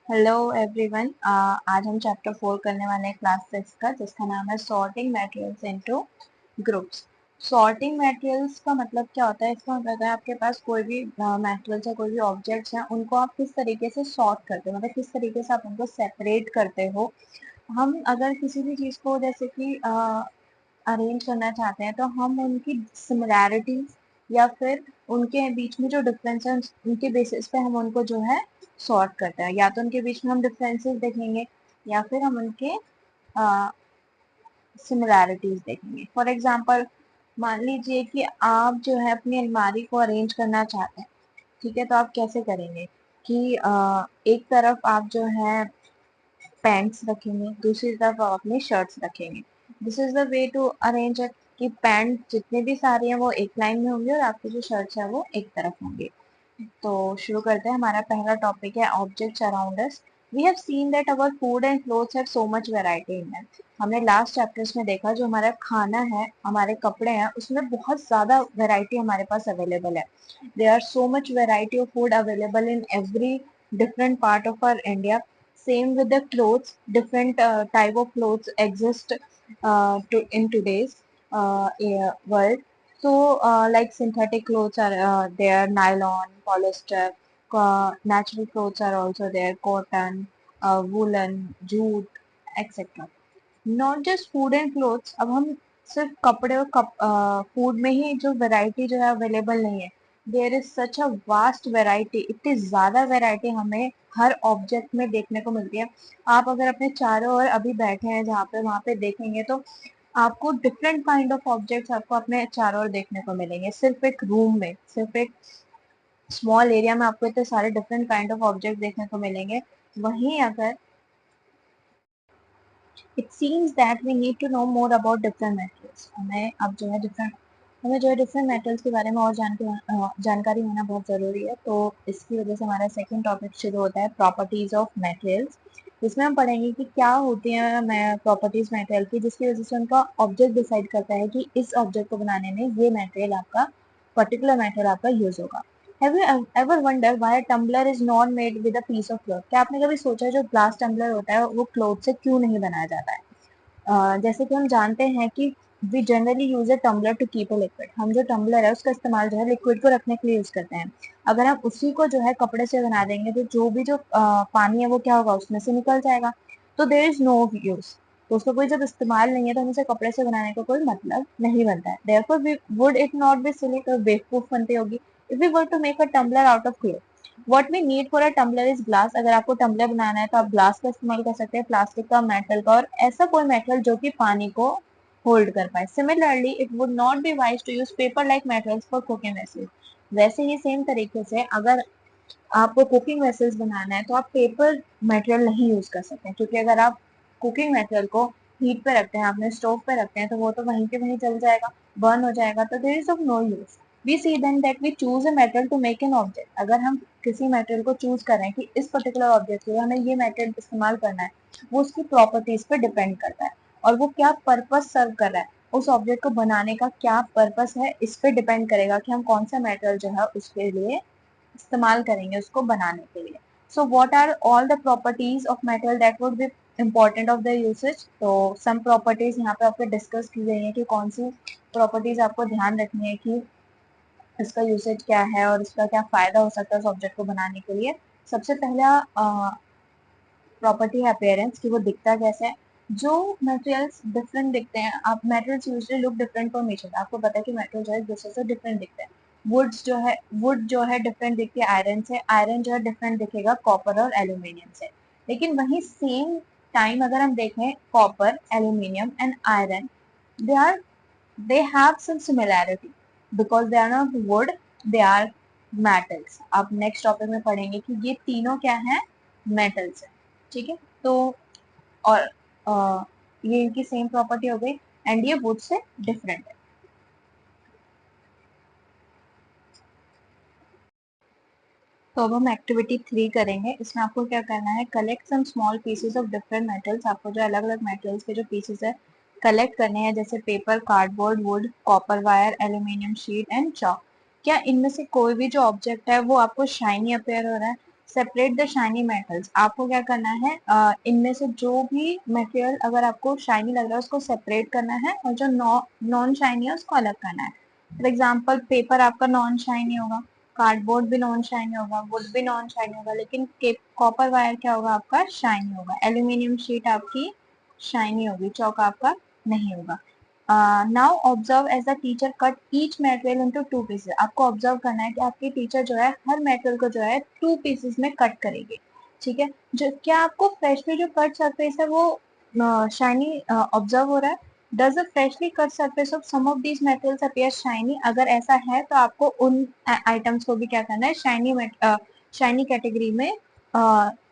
Hello everyone. आज हम chapter 4 करने वाले हैं क्लास 6 का, जिसका नाम है sorting materials into groups. Sorting materials का मतलब क्या होता है? इसका मतलब है आपके पास कोई भी मटेरियल्स या कोई भी ऑब्जेक्ट्स हैं, उनको आप किस तरीके से सॉर्ट करते हो, मतलब किस तरीके से आप उनको सेपरेट करते हो। हम अगर किसी भी चीज़ को जैसे कि अरेंज करना चाहते हैं, तो हम उनकी सिमिलैरिटीज या फिर उनके बीच में जो डिफरेंस है उनके बेसिस पे हम उनको जो है सॉर्ट करते हैं। या तो उनके बीच में हम डिफरेंसेस देखेंगे या फिर हम उनके सिमिलैरिटीज देखेंगे। फॉर एग्जांपल, मान लीजिए कि आप जो है अपनी अलमारी को अरेंज करना चाहते हैं। ठीक है, तो आप कैसे करेंगे कि एक तरफ आप जो है पैंट्स रखेंगे, दूसरी तरफ आप अपनी शर्ट्स रखेंगे। This is the way to arrange it कि पैंट जितने भी सारे हैं वो एक लाइन में होंगे और आपकी जो शर्ट्स है वो एक तरफ होंगे। तो शुरू करते हैं। हमारा पहला टॉपिक है objects around us. We have seen that our food and clothes have so much variety in them. हमने लास्ट चैप्टर्स में देखा जो हमारा खाना है, हमारे कपड़े हैं, उसमें बहुत ज़्यादा वैरायटी हमारे पास अवेलेबल है। There are so much variety of food available in every different part of our India. Same with the clothes. Different type of clothes exist in today's world. So, like synthetic clothes are there, nylon, polyester. Natural clothes are also there, cotton, woolen, jute, etc. Not just food and clothes. अब हम सिर्फ कपड़े और food में ही जो variety जो है available नहीं है। There is such a vast variety, इतनी ज़्यादा वैरायटी हमें हर ऑब्जेक्ट में देखने को मिलती है। आप अगर अपने चारों ओर अभी बैठे हैं जहाँ पे, वहाँ पे देखेंगे तो आपको डिफरेंट काइंड ऑफ ऑब्जेक्ट्स आपको अपने चारों ओर देखने को मिलेंगे। सिर्फ एक रूम में, सिर्फ एक स्मॉल एरिया में आपको इतने सारे डिफरेंट काइंड ऑफ ऑब्जेक्ट देखने को मिलेंगे। वहीं अगर it seems that we need to know more about different metals. हमें जो है डिफरेंट मेटल्स के बारे में और जानकारी होना बहुत ज़रूरी है। तो इसकी वजह से हमारा सेकंड टॉपिक शुरू होता है, प्रॉपर्टीज ऑफ मेटेरियल्स। इसमें हम पढ़ेंगे कि क्या होती हैं प्रॉपर्टीज मेटेरियल की, जिसकी वजह से उनका ऑब्जेक्ट डिसाइड करता है कि इस ऑब्जेक्ट को बनाने में ये मेटेरियल आपका, पर्टिकुलर मेटेरियल आपका यूज होगा। Have you ever wondered why a tumbler is not made with a piece of cloth? क्या आपने कभी सोचा जो ग्लास टम्बलर होता है वो क्लोथ से क्यों नहीं बनाया जाता है? जैसे कि हम जानते हैं कि we generally use a tumbler to keep a liquid. हम जो टम्बलर है उसका इस्तेमाल जो है लिक्विड को रखने के लिए यूज करते हैं। अगर हम उसी को जो है कपड़े से बना देंगे तो जो भी जो पानी है वो क्या होगा, उसमें से निकल जाएगा। तो देयर इज नो यूज। तो उसका कोई जब इस्तेमाल नहीं है तो हम उसे कपड़े से बनाने का कोई मतलब नहीं बनता है। Therefore we would it not be silly, तो बेवकूफ बनती होगी। If we were to make a tumbler out of cloth, what we need for a tumbler is glass. अगर आपको टम्बलर बनाना है तो आप ग्लास का इस्तेमाल कर सकते हैं, प्लास्टिक का, मेटल का, और ऐसा कोई मेटल जो कि पानी को होल्ड कर पाए। Similarly it would not be wise to use paper like metals for cooking vessels. वैसे ही सेम तरीके से अगर आपको कुकिंग वेसल्स बनाना है तो आप पेपर मटेरियल नहीं यूज कर सकते, क्योंकि अगर आप कुकिंग मटेरियल को हीट पे रखते हैं, आपने स्टोव पे रखते हैं, तो वो तो वहीं के वहीं जल जाएगा, बर्न हो जाएगा। तो there is of no use. We see then that we choose a metal to make an object. अगर हम किसी मटेरियल को चूज करें कि इस पर्टिकुलर ऑब्जेक्ट के लिए हमें ये मटेरियल इस्तेमाल करना है, वो उसकी प्रॉपर्टीज पे डिपेंड करता है और वो क्या पर्पस सर्व कर रहा है, उस ऑब्जेक्ट को बनाने का क्या पर्पस है, इस पे डिपेंड करेगा कि हम कौन सा मटेरियल जो है उसके लिए इस्तेमाल करेंगे उसको बनाने के लिए। So what are all the properties of metal that would be important of the usage. तो सम प्रॉपर्टीज यहाँ पे आपको डिस्कस की गई है कि कौन सी प्रॉपर्टीज आपको ध्यान रखनी है कि इसका यूसेज क्या है और इसका क्या फायदा हो सकता है उस ऑब्जेक्ट को बनाने के लिए। सबसे पहला प्रॉपर्टी है अपीयरेंस, कि वो दिखता कैसे है। जो मटेरियल्स डिफरेंट दिखते हैं, आप materials usually look different from each other. आपको पता है कि मेटल जो है एक दूसरे से डिफरेंट दिखते हैं। वुड जो है डिफरेंट दिखती है आयरन से, आयरन जो है डिफरेंट दिखेगा कॉपर और एल्यूमिनियम से। लेकिन वही सेम टाइम अगर हम देखें, copper, aluminium and iron, they are they have some similarity because they are not wood, they are metals. आप नेक्स्ट टॉपिक में पढ़ेंगे कि ये तीनों क्या है, मेटल्स है। ठीक है, तो और ये इनकी सेम प्रॉपर्टी हो गई एंड ये वुड से डिफरेंट है। तो अब हम एक्टिविटी 3 करेंगे। इसमें आपको क्या करना है, collect some small pieces of different metals. आपको जो अलग अलग मेटल्स के जो पीसेस है कलेक्ट करने हैं, जैसे paper, cardboard, would, copper wire, aluminium sheet and chalk. क्या इनमें से कोई भी जो ऑब्जेक्ट है वो आपको शाइनी अपेयर हो रहा है? Separate the shiny metals. आपको क्या करना है, इनमें से जो भी मटेरियल अगर आपको शाइनी लग रहा है उसको सेपरेट करना है, और जो नॉन शाइनी है उसको अलग करना है। फॉर एग्जाम्पल पेपर आपका नॉन शाइनी होगा, कार्डबोर्ड भी नॉन शाइनी होगा, वुड भी नॉन शाइनी होगा, लेकिन कॉपर वायर क्या होगा आपका, शाइनी होगा। एल्यूमिनियम शीट आपकी शाइनी होगी, चौक आपका नहीं होगा। Now observe as the teacher cut each material into two pieces. आपको ऑब्जर्व करना है कि आपकी टीचर जो है हर मटेरियल को जो है टू पीसेस में कट करेगी, ठीक है। जो क्या आपको फ्रेशली जो कट सरफेस है वो शाइनी ऑब्जर्व हो रहा है? Does the freshly cut surface of some of these metals appear shiny? अगर ऐसा है तो आपको उन आइटम्स को भी क्या करना है, शाइनी कैटेगरी में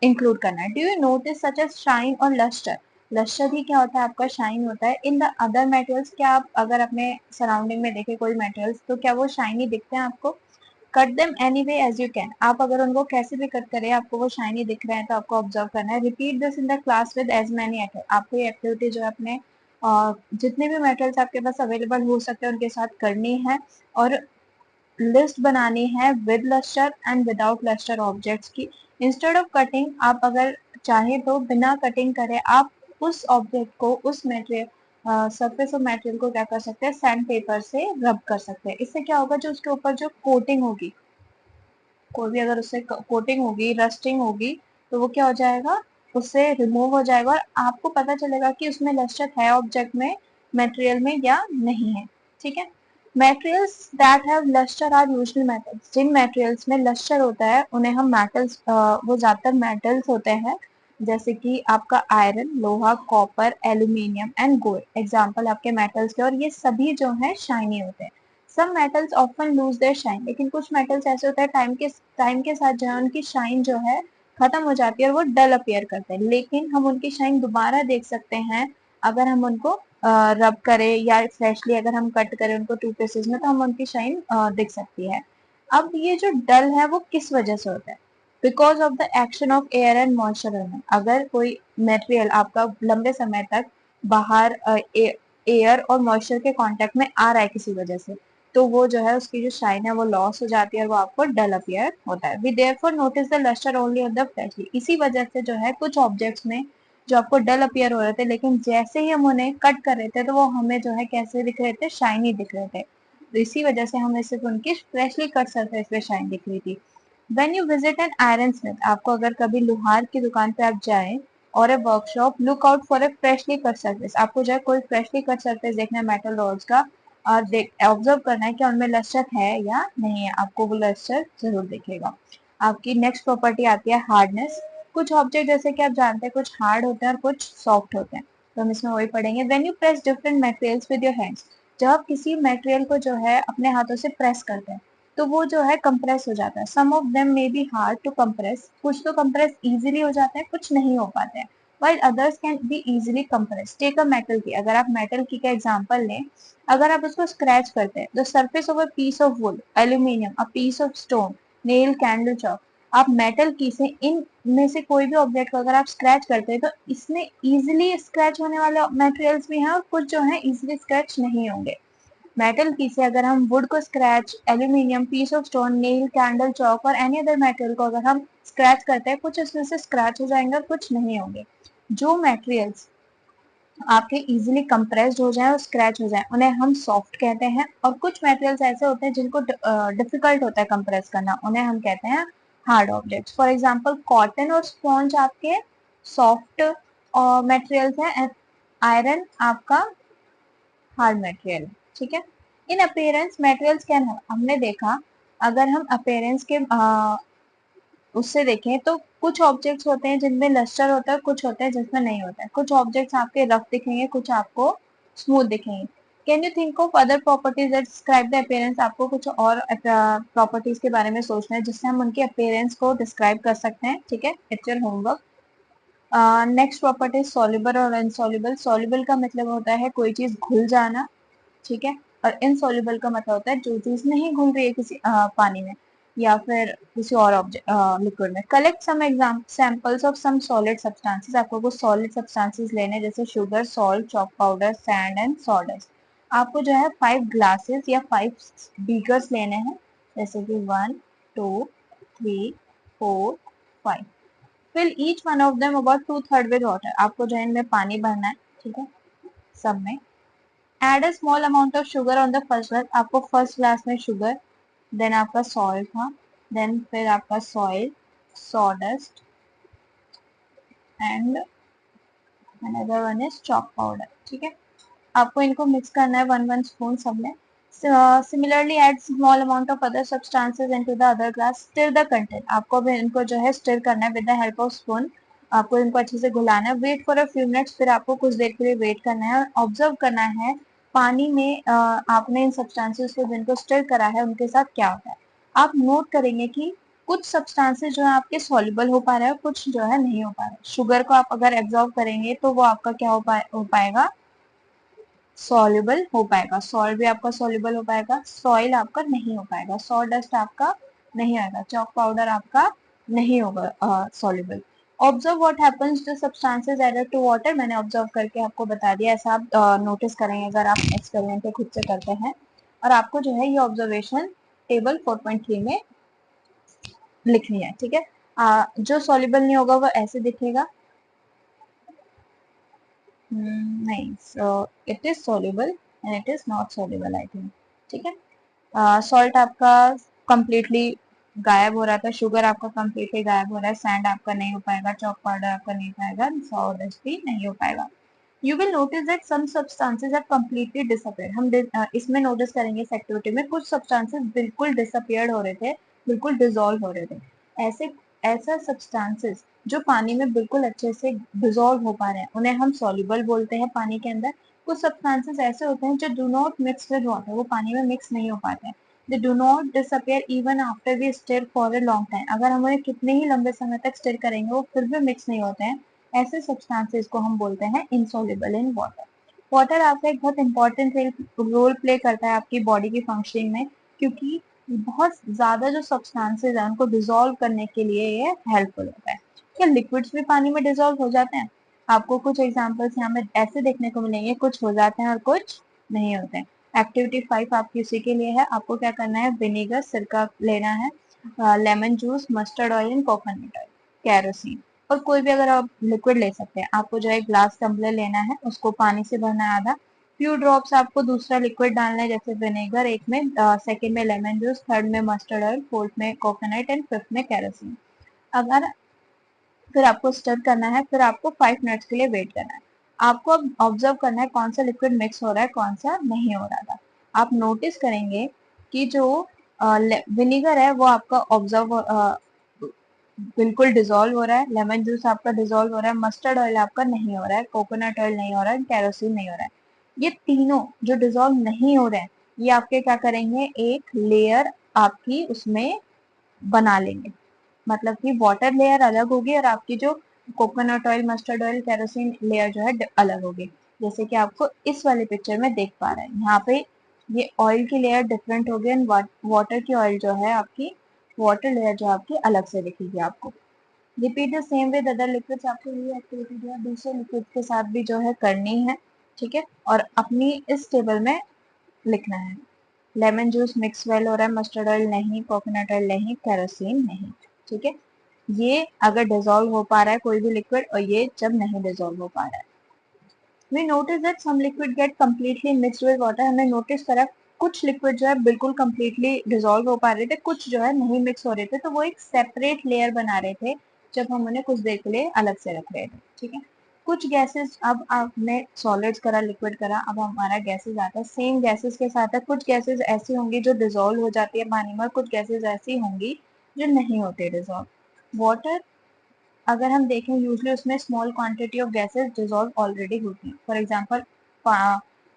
इंक्लूड करना है। Do you notice such a shine or lustre? Lustre ही क्या होता है आपका, शाइन होता है। इन द अदर मेटेरियल्स, क्या आप अगर अपने सराउंडिंग में देखें कोई मेटेरियल्स तो क्या वो शाइनी दिखते हैं आपको? Cut them any way as you can. आप अगर उनको कैसे भी कट करें आपको वो शाइनी दिख रहे हैं तो आपको ऑब्जर्व करना है। Repeat this in the class with as many एटल। आपको ये एक्टिविटी जो है अपने जितने भी मेटेरियल्स आपके पास अवेलेबल हो सकते हैं उनके साथ करनी है, और लिस्ट बनानी है with lustre and without lustre objects की। इंस्टेड ऑफ कटिंग, आप अगर चाहे तो बिना कटिंग करे आप उस ऑब्जेक्ट को, उस मटेरियल सरफेस ऑफ मटेरियल को क्या कर सकते हैं, सैंड पेपर से रब कर सकते हैं। इससे क्या होगा, जो उसके ऊपर जो कोटिंग होगी, कोई भी अगर उससे कोटिंग होगी, रस्टिंग होगी, तो वो क्या हो जाएगा, उससे रिमूव हो जाएगा, और आपको पता चलेगा कि उसमें लस्टर है ऑब्जेक्ट में, मटेरियल में या नहीं है, ठीक है। Materials that have lustre are usually metals. जिन मेटेरियल्स में लस्टर होता है उन्हें हम मेटल्स, वो ज्यादातर मेटल्स होते हैं, जैसे कि आपका आयरन, लोहा, copper, aluminium and gold example आपके मेटल्स के, और ये सभी जो है शाइनी होते हैं। Some metals often lose their shine. लेकिन कुछ मेटल्स ऐसे होते हैं टाइम के साथ जो है उनकी शाइन जो है खत्म हो जाती है और वो डल अपीयर करते हैं, लेकिन हम उनकी शाइन दोबारा देख सकते हैं अगर हम उनको रब करें या फ्रेशली अगर हम कट करें उनको टू पीसेस में, तो हम उनकी शाइन दिख सकती है। अब ये जो डल है वो किस वजह से होता है? Because of the action of air and moisture. अगर कोई मटेरियल आपका लंबे समय तक बाहर एयर और मॉइस्चर के कांटेक्ट में आ रहा है किसी वजह से, तो वो जो है उसकी जो शाइन है वो लॉस हो जाती है और वो आपको डल अपीयर होता है। We therefore notice the lustre only on the freshly. इसी वजह से जो है कुछ ऑब्जेक्ट्स में जो आपको डल अपीयर हो रहे थे, लेकिन जैसे ही हम उन्हें कट कर रहे थे तो वो हमें जो है कैसे दिख रहे थे, शाइनी दिख रहे थे। तो इसी वजह से हमें सिर्फ उनकी फ्रेशली कट सरफेस पे शाइन दिख रही थी। When you visit an iron Smith, आपको अगर कभी लोहार की दुकान पे आप जाएं और a workshop, look out for a freshly cut surface. आपको जो है कोई फ्रेशली कट सरफेस देखना है मेटल रोड्स का, और देख ऑब्जर्व करना है कि उनमें लस्टर है या नहीं है, आपको वो लस्टर जरूर दिखेगा। आपकी नेक्स्ट प्रॉपर्टी आती है हार्डनेस। कुछ ऑब्जेक्ट जैसे कि आप जानते हैं कुछ हार्ड होते हैं और कुछ सॉफ्ट होते हैं, तो हम इसमें वही पढ़ेंगे। When you press different materials with your hands, जब आप किसी मटेरियल को जो है अपने हाथों से प्रेस करते हैं तो वो जो है कंप्रेस हो जाता है। Some of them may be hard to compress, कुछ तो कंप्रेस इजीली हो जाते हैं, कुछ नहीं हो पाते हैं। while others can be easily compressed. Take a metal key. अगर आप मेटल की का एग्जांपल लें, अगर आप उसको स्क्रैच करते हैं, the surface of a piece of wood, aluminum, a piece of stone, nail, candle, chalk, आप मेटल की से इन में से कोई भी ऑब्जेक्ट को अगर आप स्क्रैच करते हैं तो इसमें इजीली स्क्रैच होने वाले मटेरियल्स भी हैं और कुछ जो है इजीली स्क्रैच नहीं होंगे। मेटल की से अगर हम वुड को scratch, aluminium, piece of stone, nail, candle, chalk और एनी अदर मेटेरियल को अगर हम स्क्रैच करते हैं, कुछ इसमें से स्क्रैच हो जाएंगे और कुछ नहीं होंगे। जो मटेरियल्स आपके इजीली कंप्रेस्ड हो जाए और स्क्रैच हो जाए उन्हें हम सॉफ्ट कहते हैं, और कुछ मटेरियल्स ऐसे होते हैं जिनको डिफिकल्ट होता है कंप्रेस करना, उन्हें हम कहते हैं hard objects. For example cotton और स्पॉन्ज आपके सॉफ्ट मटेरियल्स हैं, आयरन आपका हार्ड मटेरियल, ठीक है। इन अपीयरेंस मटेरियल्स कैन, हमने देखा अगर हम अपीयरेंस के उससे देखें तो कुछ ऑब्जेक्ट्स होते हैं जिनमें लस्टर होता है, कुछ होते हैं जिसमें नहीं होता है। कुछ ऑब्जेक्ट्स आपके रफ दिखेंगे, कुछ आपको स्मूथ दिखेंगे। Can you think of other properties that describe the appearance? आपको कुछ और प्रॉपर्टीज के बारे में सोचना है जिससे हम उनके अपीयरेंस को डिस्क्राइब कर सकते हैं, ठीक है। It's your homework. Next property soluble और इनसॉल्युबल। सॉल्युबल का मतलब होता है कोई चीज घुल जाना, ठीक है, और इनसॉल्युबल का मतलब होता है जो चीज नहीं घुल रही है किसी पानी में या फिर किसी और ऑब्जेक्ट लिक्विड में। Collect some exam samples of some solid substances. आपको कुछ सॉलिड सब्सटेंसेस लेने जैसे sugar, salt, chalk powder, sand and sawdust. आपको जो है 5 ग्लासेस या 5 बीकर्स लेने हैं, जैसे कि 1, 2, 3, 4, 5. Fill each one of them about 2/3 with water. आपको जो है इनमें पानी भरना है, ठीक है, सब में. Add a small amount of sugar on the first glass. आपको फर्स्ट ग्लास में शुगर, देन आपका सॉल्ट था, देन फिर आपका soil, sawdust and another one is chalk powder. ठीक है, आपको इनको मिक्स करना है 1 स्पून सब में. Similarly, add small amount of other substances into the other glass. Stir the content. आपको भी इनको जो है स्टिर करना है with the help of spoon. आपको इनको अच्छे से घुलाना है. Wait for a few minutes. फिर आपको कुछ देर के लिए वेट करना है और ऑब्जर्व करना है पानी में आपने इन सब्सटेंसेस को जिनको स्टिर करा है उनके साथ क्या होता है. आप नोट करेंगे कि कुछ सब्सटेंसेस जो है आपके सॉल्युबल हो पा रहे हैं, कुछ जो है नहीं हो पा रहे. शुगर को आप अगर एब्जॉर्ब करेंगे तो वो आपका क्या हो पाएगा, सॉल्युबल हो पाएगा. सॉल्ट भी आपका सॉल्युबल हो पाएगा, सॉइल आपका नहीं हो पाएगा, सॉडस्ट आपका नहीं आएगा, चॉक पाउडर आपका नहीं होगा soluble. Observe what happens to substances added to water. मैंने ऑब्जर्व करके आपको बता दिया. ऐसा आप नोटिस करेंगे अगर आप एक्सपेरिमेंट खुद से करते हैं. और आपको जो है ये ऑब्जर्वेशन टेबल 4.3 में लिखनी है. ठीक है, जो सॉल्युबल नहीं होगा वो ऐसे दिखेगा. नहीं, so it is soluble and it is not soluble, I think. ठीक है, सॉल्ट आपका कंप्लीटली गायब हो रहा था, शुगर आपका कंप्लीटली गायब हो रहा है, सैंड आपका नहीं हो पाएगा, चॉक पाउडर आपका नहीं हो पाएगा, सॉडस्ट भी नहीं हो पाएगा. You will notice that some substances are completely disappear. हम इसमें नोटिस करेंगे इस एक्टिविटी में कुछ सब्सटेंसेस बिल्कुल डिसअपियर्ड हो रहे थे, बिल्कुल डिसॉल्व हो रहे थे. ऐसे ऐसा सब्सटेंसेस जो पानी में बिल्कुल अच्छे से डिसॉल्व हो पा रहे हैं उन्हें हम सॉल्युबल बोलते हैं पानी के अंदर. कुछ सब्सटेंसेस ऐसे होते हैं जो do not mix with water, वो पानी में मिक्स नहीं हो पाते हैं. They do not disappear even after we stir for a long time. अगर हम उन्हें कितने ही लंबे समय तक स्टिर करेंगे वो फिर भी मिक्स नहीं होते हैं. ऐसे सब्सटेंसेस को हम बोलते हैं इनसॉल्युबल इन वाटर. वाटर आपका एक बहुत इंपॉर्टेंट रोल प्ले करता है आपकी बॉडी की फंक्शनिंग में, क्योंकि बहुत ज्यादा जो सब्सटेंसेस हैं उनको डिसॉल्व करने के लिए ये हेल्पफुल होता है. क्या लिक्विड्स भी पानी में डिसॉल्व हो जाते हैं? आपको कुछ एग्जांपल्स यहाँ में ऐसे देखने को मिलेंगे, कुछ हो जाते हैं और कुछ नहीं होते हैं. एक्टिविटी 5 आपकी उसी के लिए है. आपको क्या करना है, विनेगर, सिरका लेना है, lemon juice, mustard oil and coconut oil, kerosene और कोई भी अगर आप लिक्विड ले सकते हैं. आपको जो है ग्लास टम्बलर लेना है, उसको पानी से भरना है आधा. फ्यू ड्रॉप्स आपको दूसरा लिक्विड डालना है, जैसे विनेगर एक में, सेकंड में लेमन जूस, थर्ड में मस्टर्ड ऑयल, फोर्थ में कोकोनट एंड फिफ्थ में केरोसिन. अगर फिर आपको स्टर करना है, फिर आपको 5 मिनट्स के लिए वेट करना है. आपको अब ऑब्जर्व करना है कौन सा लिक्विड मिक्स हो रहा है, कौन सा नहीं हो रहा था. आप नोटिस करेंगे कि जो विनेगर है वो आपका ऑब्जर्व बिल्कुल डिजोल्व हो रहा है, लेमन जूस आपका डिजोल्व हो रहा है, मस्टर्ड ऑयल आपका नहीं हो रहा है, कोकोनट ऑयल नहीं हो रहा है, केरोसिन नहीं हो रहा है. ये तीनों जो डिजोल्व नहीं हो रहे हैं ये आपके क्या करेंगे, एक लेयर आपकी उसमें बना लेंगे. मतलब कि वाटर लेयर अलग होगी और आपकी जो coconut oil, mustard oil, kerosene layer जो है अलग होगी. जैसे कि आपको इस वाले पिक्चर में देख पा रहे हैं, यहाँ पे ये ऑयल की लेयर डिफरेंट होगी एंड वाटर की ऑयल जो है आपकी, वाटर लेयर जो आपकी अलग से दिखेगी आपको. Repeat the same with other liquids. आपको ये एक्टिविटी जो है दूसरे लिक्विड के साथ भी जो है करनी है. ठीक है, और अपनी इस टेबल में लिखना है. लेमन जूस मिक्स वेल हो रहा है, मस्टर्ड ऑयल नहीं, कोकोनट ऑयल नहीं, केरोसिन नहीं. ठीक है, ये अगर डिजोल्व हो पा रहा है कोई भी लिक्विड और ये जब नहीं डिजोल्व हो पा रहा है. We notice that some liquid get completely mixed with water. हमने नोटिस करा कुछ लिक्विड जो है बिल्कुल कंप्लीटली डिजोल्व हो पा रहे थे, कुछ जो है नहीं मिक्स हो रहे थे, तो वो एक सेपरेट लेयर बना रहे थे जब हम उन्हें कुछ देर के लिए अलग से रख रहे थे. ठीक है, कुछ गैसेस, अब आपने सॉलिड्स करा, लिक्विड करा, अब हमारा गैसेस आता है. सेम गैसेस के साथ है, कुछ गैसेस ऐसी होंगी जो डिजोल्व हो जाती है पानी में, कुछ गैसेस ऐसी होंगी जो नहीं होते डिजोल्व. वाटर अगर हम देखें यूजली उसमें small quantity of gases dissolve already होती हैं. फॉर एग्जांपल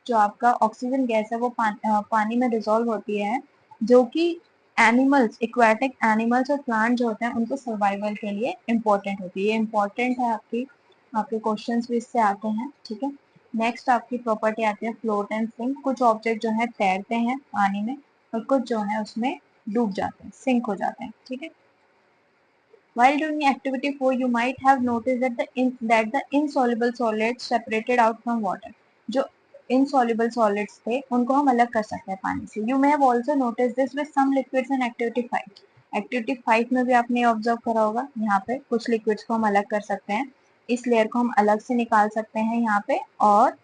जो आपका ऑक्सीजन गैस है वो पानी में डिजोल्व होती है, जो कि एनिमल्स, एक्वाटिक एनिमल्स और प्लांट जो होते हैं उनको सर्वाइवल के लिए इम्पोर्टेंट होती है. ये इम्पोर्टेंट है, आपके क्वेश्चंस भी इससे आते हैं. ठीक है, नेक्स्ट आपकी प्रॉपर्टी आती है फ्लोट एंड सिंक. कुछ ऑब्जेक्ट जो है तैरते हैं पानी में और कुछ जो है उसमें डूब जाते हैं, सिंक हो जाते हैं. ठीक है, while doing activity 4, you might have noticed that the insoluble solids separated out from water. जो insoluble solids थे उनको हम अलग कर सकते हैं पानी से. You may have also noticed this with some liquids in activity 5. Activity 5 में भी आपने ऑब्जर्व करा होगा, यहाँ पे कुछ लिक्विड्स को हम अलग कर सकते हैं, इस लेयर को हम अलग से निकाल सकते हैं यहाँ पे, और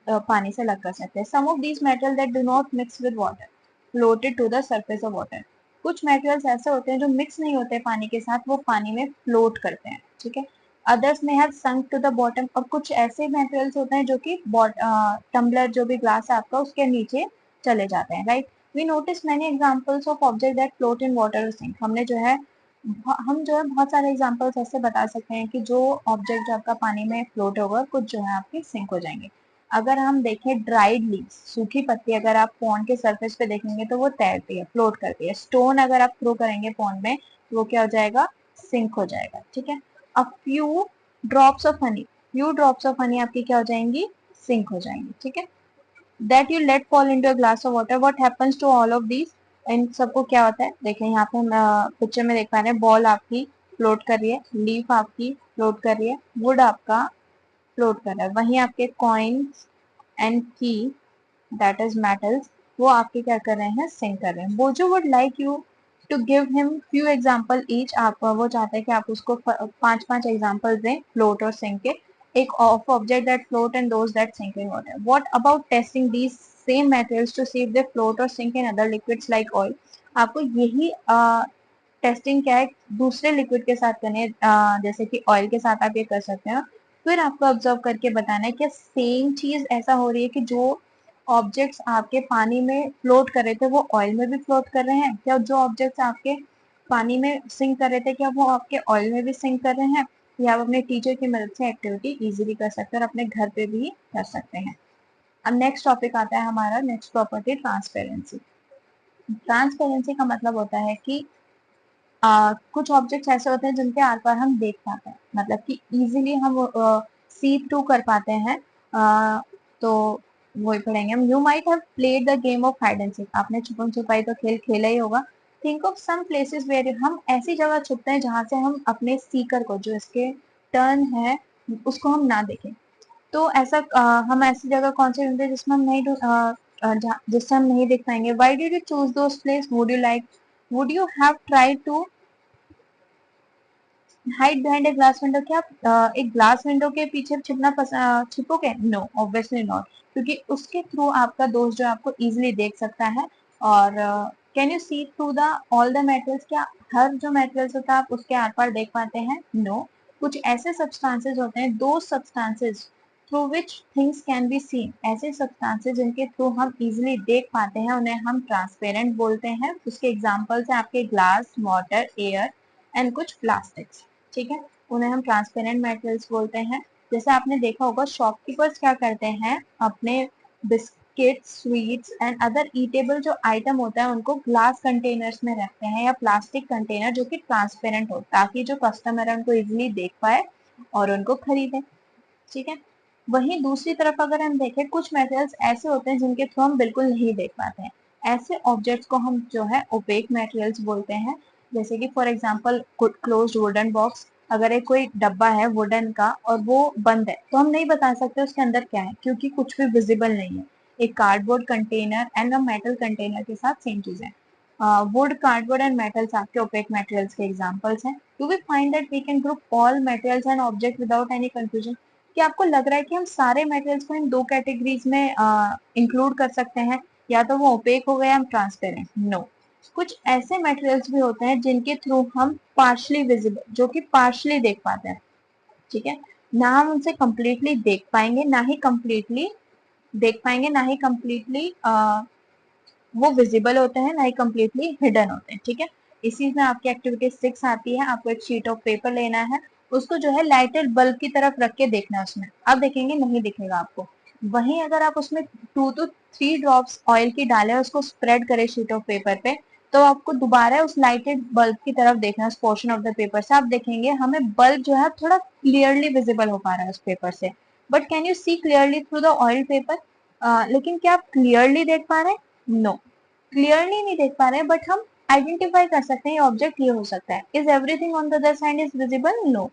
पानी से अलग कर सकते हैं। Some of these metal that do not mix with water floated to the surface of water. कुछ मेटल्स ऐसे होते हैं जो मिक्स नहीं होते पानी के साथ, वो पानी में फ्लोट करते हैं, ठीक है। अदर्स में have sunk to the bottom, और कुछ ऐसे मेटल्स होते हैं जो कि टम्बलर जो भी ग्लास है आपका उसके नीचे चले जाते हैं, right. We notice many examples of object that float in water sink. हमने जो है हम जो है बहुत सारे एग्जांपल्स ऐसे बता सकते हैं कि जो ऑब्जेक्ट जो आपका पानी में फ्लोट होगा, कुछ जो है आपके सिंक हो जाएंगे। अगर हम देखें ड्राइड लीव्स, सूखी पत्ती अगर आप पॉन्ड के सरफेस पे देखेंगे तो वो तैरती है, फ्लोट करती है। स्टोन अगर आप थ्रो करेंगे पॉन्ड में तो वो क्या हो जाएगा, सिंक हो जाएगा, ठीक है। A few drops of honey, few drops of honey आपकी क्या हो जाएंगी, सिंक हो जाएंगी, ठीक है। That you let fall into a glass of water, what happens to all of these. इन सबको क्या होता है, देखें यहाँ पे हम पिक्चर में देख पा रहे हैं, बॉल आपकी फ्लोट कर रही है, लीफ आपकी फ्लोट कर रही है, वुड आपका फ्लोट कर रहा है, वहीं आपके कॉइन्स एंड की दैट इज मेटल्स वो आपके क्या कर रहे हैं, सिंक कर रहे हैं। Boojho would like you to give him few example each, आप वो चाहते हैं कि आप उसको 5-5 एग्जांपल दें फ्लोट और सिंक के, एक of object that float and those that sink in water. What about testing these same metals to see if they float और sink in other liquids like oil. आपको यही टेस्टिंग क्या है, दूसरे लिक्विड के साथ करनी है, जैसे कि ऑयल के साथ आप ये कर सकते हैं। फिर आपको ऑब्जर्व करके बताना है कि सेम चीज ऐसा हो रही है कि जो ऑब्जेक्ट्स आपके पानी में फ्लोट कर रहे थे वो ऑयल में भी फ्लोट कर रहे हैं क्या, जो ऑब्जेक्ट्स आपके पानी में सिंक कर रहे थे क्या वो आपके ऑयल में भी सिंक कर रहे हैं। या आप अपने टीचर की मदद से एक्टिविटी इजीली कर सकते हैं और अपने घर पे भी कर सकते हैं। अब नेक्स्ट टॉपिक आता है हमारा, नेक्स्ट प्रॉपर्टी ट्रांसपेरेंसी। ट्रांसपेरेंसी का मतलब होता है कि कुछ ऑब्जेक्ट्स ऐसे होते हैं जिनके आर पार हम देख पाते हैं, मतलब कि इजीली हम सी थ्रू कर पाते हैं। तो वही पढ़ेंगे हम। You might have played the game of hide and seek, आपने छुपन छुपाई तो खेल खेला ही होगा। Think of some places where हम ऐसी जगह छुपते हैं जहां से हम अपने सीकर को, जो इसके टर्न है, उसको हम ना देखें। तो ऐसा हम ऐसी जगह कौन सी ढूंढते हैं जिसमें हम नहीं जिससे हम नहीं देख पाएंगे। Why did you choose those place, would you like, would you have tried to hide behind a glass window, क्या आप एक ग्लास विंडो के पीछे छिपोगे, नो ऑब्वियसली नॉट, क्योंकि उसके थ्रू आपका दोस्त जो आपको इजीली देख सकता है। और can you see through the all the metals, क्या हर जो मेटल्स होता है आप उसके आर पार देख पाते हैं, नो। कुछ ऐसे सब्सटेंसेस होते हैं, दो substances through which things can be seen, ऐसे सब्सटेंसेस जिनके थ्रू हम इजीली देख पाते हैं उन्हें हम ट्रांसपेरेंट बोलते हैं। उसके एग्जांपल्स हैं आपके ग्लास, वाटर, एयर एंड कुछ प्लास्टिक्स, ठीक है। उन्हें हम ट्रांसपेरेंट मेटल्स बोलते हैं। जैसे आपने देखा होगा शॉपकीपर्स क्या करते हैं, अपने biscuits, sweets and other eatable जो आइटम होता है उनको ग्लास कंटेनर्स में रखते हैं या प्लास्टिक कंटेनर जो कि ट्रांसपेरेंट हो, ताकि जो कस्टमर है उनको इजिली देख पाए और उनको खरीदे, ठीक है। वहीं दूसरी तरफ अगर हम देखें, कुछ मेटल्स ऐसे होते हैं जिनके थ्रू हम बिल्कुल नहीं देख पाते हैं, ऐसे ऑब्जेक्ट्स को हम जो है ओपेक मटेरियल्स बोलते हैं। जैसे कि for example closed wooden box, अगर एक कोई डब्बा है वुडन का और वो बंद है तो हम नहीं बता सकते उसके अंदर क्या है, क्योंकि कुछ भी विजिबल नहीं है। एक cardboard container and a metal container के साथ सेम चीज है। वुड, कार्डबोर्ड एंड मेटल्स आपके ओपेक मटेरियल्स के एग्जांपल्स हैं। Do we find that we can group all materials and object without any confusion, क्या आपको लग रहा है कि हम सारे मटेरियल्स को इन दो कैटेगरीज में इंक्लूड कर सकते हैं, या तो वो ओपेक हो गया, हम ट्रांसपेरेंट, नो। कुछ ऐसे मटेरियल्स भी होते हैं जिनके थ्रू हम पार्शली विजिबल, जो कि पार्शली देख पाते हैं, ठीक है। ना हम उनसे कंप्लीटली देख पाएंगे, ना ही कंप्लीटली देख पाएंगे, ना ही कंप्लीटली वो विजिबल होते हैं, ना ही कंप्लीटली हिडन होते हैं, ठीक है। इसी में आपकी एक्टिविटी 6 आती है। आपको एक शीट ऑफ पेपर लेना है, उसको जो है लाइटेड बल्ब की तरफ रख के देखना है, उसमें आप देखेंगे नहीं दिखेगा आपको। वहीं अगर आप उसमें 2 to 3 ड्रॉप्स ऑयल की डालें, उसको स्प्रेड करें शीट ऑफ पेपर पे, तो आपको दोबारा उस लाइटेड बल्ब की तरफ देखना है, उस पोर्शन ऑफ द पेपर से आप देखेंगे हमें बल्ब जो है थोड़ा क्लियरली विजिबल हो पा रहा है उस पेपर से। But can you see clearly through the oil paper, लेकिन क्या आप क्लियरली देख पा रहे हैं, नो, क्लियरली नहीं देख पा रहे हैं, बट हम आइडेंटिफाई कर सकते हैं ऑब्जेक्ट ये हो सकता है। Is everything on the other side is visible, no,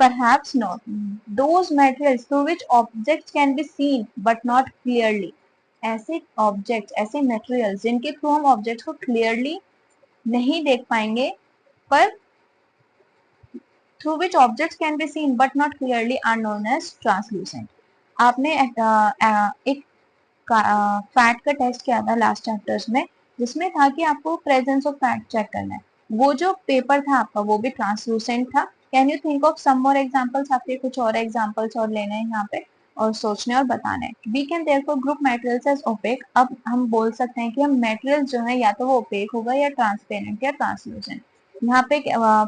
perhaps not. Those materials through which objects can be seen but not clearly, ऐसे ऑब्जेक्ट्स, ऐसे मटेरियल्स जिनके थ्रू हम ऑब्जेक्ट्स को क्लियरली नहीं देख पाएंगे, पर through which objects can be seen but not clearly are known as translucent. आपने एक फैट का टेस्ट किया था लास्ट चैप्टर्स में, जिसमें था कि आपको प्रेजेंस ऑफ फैट चेक करना है। वो जो पेपर था आपका वो भी ट्रांसलूसेंट था। Can you think of some more examples? आपके कुछ और एग्जांपल्स और लेने हैं यहाँ पे और सोचने और बताने हैं। We can therefore group materials as opaque. अब हम बोल सकते हैं कि हम मटेरियल जो है या तो वो ओपेक होगा या ट्रांसपेरेंट या ट्रांसलूसेंट। यहाँ पे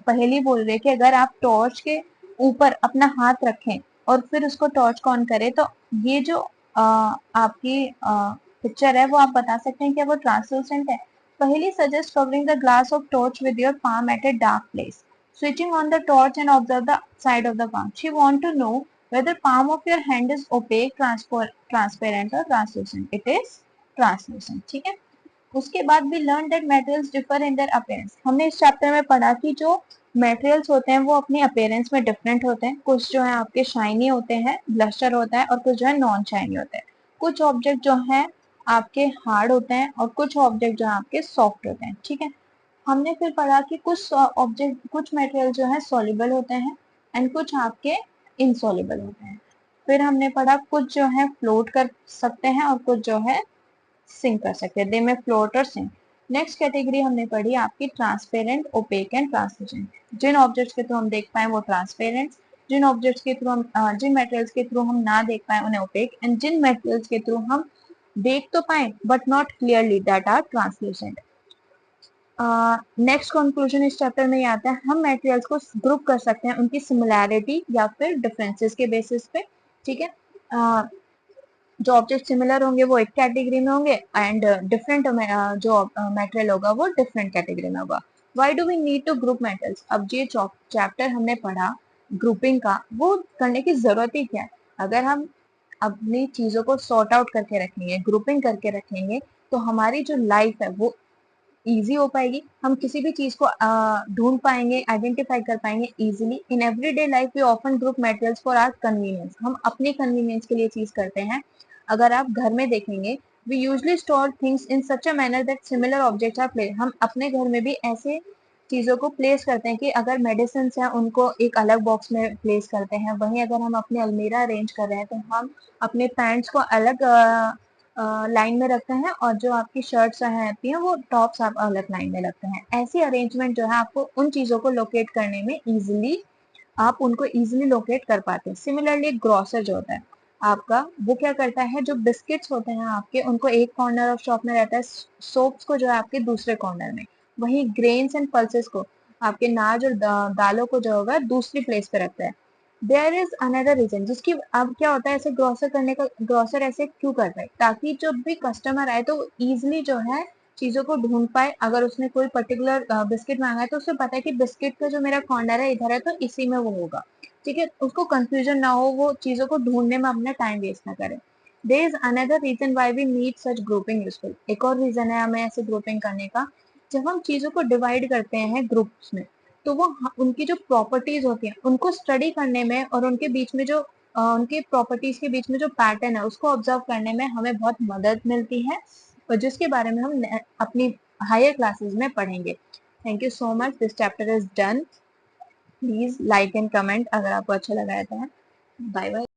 पहेली बोल रहे कि अगर आप टॉर्च के ऊपर अपना हाथ रखें और फिर उसको टॉर्च को ऑन करें तो ये जो आपकी पिक्चर है वो आप बता सकते हैं कि वो ट्रांसलूसेंट है। पहली suggest covering the glass of torch with your palm at a dark place, switching on the torch and observe the side of the palm. She want to know whether palm of your hand is opaque, transparent or translucent. It is translucent. ठीक है। उसके बाद भी learn that materials differ in their appearance. हमने इस chapter में पढ़ा कि जो मटेरियल्स होते हैं वो अपनी अपीयरेंस में डिफरेंट होते हैं। कुछ जो है आपके शाइनी होते हैं, ब्लशर होता है, और कुछ जो है नॉन शाइनी होते हैं। कुछ ऑब्जेक्ट जो है आपके हार्ड होते हैं और कुछ ऑब्जेक्ट जो है आपके सॉफ्ट होते हैं। ठीक है। हमने फिर पढ़ा कि कुछ ऑब्जेक्ट, कुछ मटेरियल जो है सॉल्युबल होते हैं एंड कुछ आपके इनसॉल्युबल होते हैं। फिर हमने पढ़ा कुछ जो है फ्लोट कर सकते हैं और कुछ जो है सिंक कर सकते हैं। दे में फ्लोट और सिंक। नेक्स्ट कैटेगरी हमने पढ़ी आपकी ट्रांसपेरेंट, ओपेक एंड ट्रांसलूसेंट। जिन ऑब्जेक्ट्स के थ्रू हम देख पाए वो ट्रांसपेरेंट, जिन ऑब्जेक्ट्स के थ्रू हम जिन मटेरियल्स के थ्रू हम ना देख पाए उन्हें ओपेक, एंड जिन मटेरियल्स के थ्रू हम देख तो पाए but not clearly, that are translucent. Next conclusion इस चैप्टर में ये आता है, हम मटेरियल्स को ग्रुप कर सकते हैं उनकी सिमिलैरिटी या फिर डिफरेंसेस के बेसिस पे। ठीक है। जो ऑब्जेक्ट सिमिलर होंगे वो एक कैटेगरी में होंगे एंड डिफरेंट जो मटेरियल होगा वो डिफरेंट कैटेगरी में होगा। Why do we need to group metals? अब ये चैप्टर हमने पढ़ा ग्रुपिंग का, वो करने की जरूरत ही क्या है? अगर हम अपनी चीजों को सॉर्ट आउट करके रखेंगे, ग्रुपिंग करके रखेंगे, तो हमारी जो लाइफ है वो इजी हो पाएगी। हम किसी भी चीज को ढूंढ पाएंगे, आइडेंटिफाई कर पाएंगे easily. In everyday life we often group materials for our convenience. हम अपने कन्वीनियंस के लिए चीज करते हैं। अगर आप घर में देखेंगे, we usually store things in such a manner that similar objects are place. हम अपने घर में भी ऐसे चीजों को प्लेस करते हैं कि अगर मेडिसिन हैं उनको एक अलग बॉक्स में प्लेस करते हैं। वहीं अगर हम अपने अलमीरा अरेंज कर रहे हैं तो हम अपने पैंट्स को अलग लाइन में रखते हैं और जो आपकी शर्ट्स रहती हैं वो टॉप्स आप अलग लाइन में रखते हैं। ऐसी अरेंजमेंट जो है आपको उन चीजों को लोकेट करने में इजीली, आप उनको इजीली लोकेट कर पाते हैं। सिमिलरली ग्रोसर जो होता है आपका, वो क्या करता है, जो बिस्किट्स होते हैं आपके उनको एक कॉर्नर ऑफ शॉप में रहता है, सोप्स को जो है आपके दूसरे कॉर्नर में, वही ग्रेन्स एंड पल्सेस को, आपके नाज और दालों को जो होगा दूसरी प्लेस पे रखता है। देयर इज अनदर रीजन जिसकी, अब क्या होता है ऐसे ग्रोसर करने का, ग्रोसर ऐसे क्यों करता है? ताकि जब भी कस्टमर आए तो इजिली जो है चीजों को ढूंढ पाए। अगर उसने कोई पर्टिकुलर बिस्किट मांगा है तो उसे पता है कि बिस्किट का जो मेरा कॉर्नर है इधर है तो इसी में वो होगा। ठीक है, उसको कंफ्यूजन ना हो, वो चीजों को ढूंढने में अपना टाइम वेस्ट ना करे। There is another reason why we need such grouping useful. एक और रीजन है हमें ऐसे ग्रुपिंग करने का। जब हम चीजों को डिवाइड करते हैं ग्रुप्स में, तो वो उनकी जो प्रॉपर्टीज होती हैं उनको स्टडी करने में और उनके बीच में जो उनके प्रॉपर्टीज के बीच में जो पैटर्न है उसको ऑब्जर्व करने में हमें बहुत मदद मिलती है, और जिसके बारे में हम अपनी हायर क्लासेस में पढ़ेंगे। Thank you so much, this chapter is done. Please like and comment अगर आपको अच्छा लगा है तो। Bye bye.